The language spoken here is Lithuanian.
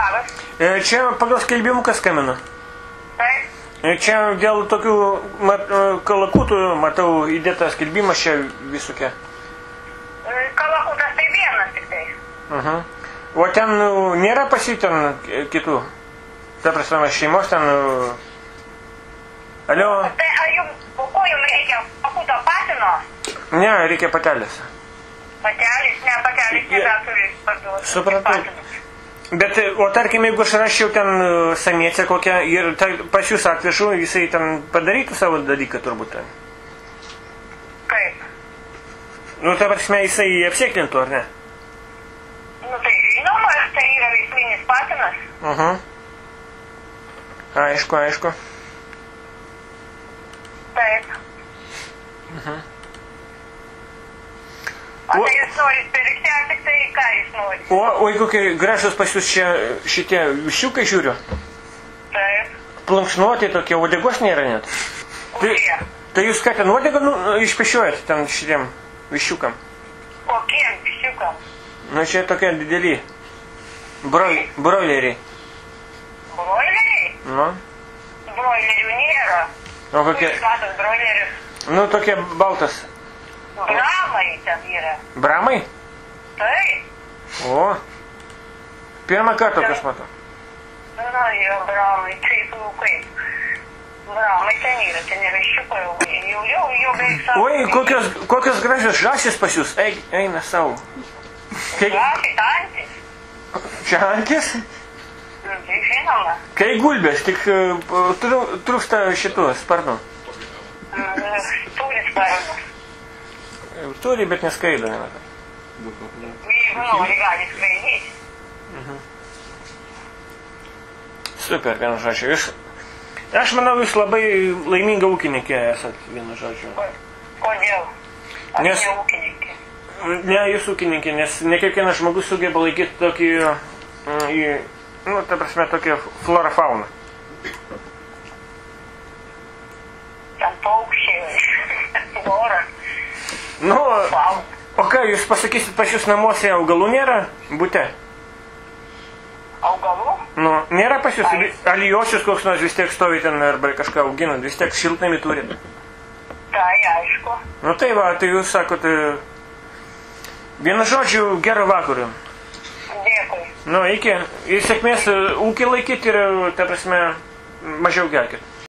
Labas. Čia pagal skelbimuką skambinu. Taip. Čia dėl tokių kalakutų, matau, įdėtas skelbimas čia visokie. Kalakutas tai vienas tik tai. O ten nėra pas jį ten kitų? Ta prasme, šeimos ten... Alio? Tai ar jums, ko jums reikia kalakuto patino? Ne, reikia patelės. Patelės, ne, patelės nebeturi parduoti. Supratau. Bet, o tarkim, jeigu aš raščiau ten samiecę kokią ir pas jūs atvežu, jisai ten padarytų savo dalyką turbūt ten. Kaip? Nu, ta prasme, jisai apsieklintų, ar ne? Nu, tai žinoma, tai yra veislinis patinas. Aišku, aišku. Taip. O tai jūs norit pirkti, ar tik tai ką jūs norit? O kokie gražus pas jūs čia šitie viščiukai žiūriu? Taip. Plunksnuoti tokie, uodegos nėra net. Kokie? Tai jūs ką ten uodegą išpešiojat ten šitiem viščiukam? Kokiem viščiukam? Nu, čia tokie dideli. Broileriai. Broileriai? Nu. Broilerių nėra. O kokie? Matot broilerius. Nu, tokie baltas. Bramai ten yra. Bramai? Taip. O. Pirmą kartą aš matau. Na, jo, bramai, kaip. Bramai ten yra, ten yra viščiukai, jau beveik savo. Oi, kokios gražios žąsys pas jūs. Eina savo. Žąsys, antis. Čia antis? Tai žinoma. Kai gulbės, tik trūksta šitų sparnų. Turi sparnus. Turi, bet neskraido. Jeigu nori, gali skraidyti. Super, vienu žodžiu. Aš manau, jūs labai laiminga ūkininkė esat, vienu žodžiu. Kodėl? Aš Nes- ne ūkininkė. Ne, jūs ūkininkė, nes ne kiekvienas žmogus sugeba laikyti tokį, nu, ta prasme, tokį flora fauną. Ten paukščiai, flora. Nu, Wow. o ką, jūs pasakysit, pas jūs namuose augalų nėra? Bute? Augalų? Nu, nėra pas jūs alijošius koks nors vis tiek stovi ten arba kažką auginant, vis tiek šiltnamį turit. Tai aišku. Nu tai va, tai jūs sakote, vienu žodžiu, gero vakaro. Dėkui. Nu, iki. Ir sėkmės ūkį laikyti ir, ta prasme, mažiau gerkit.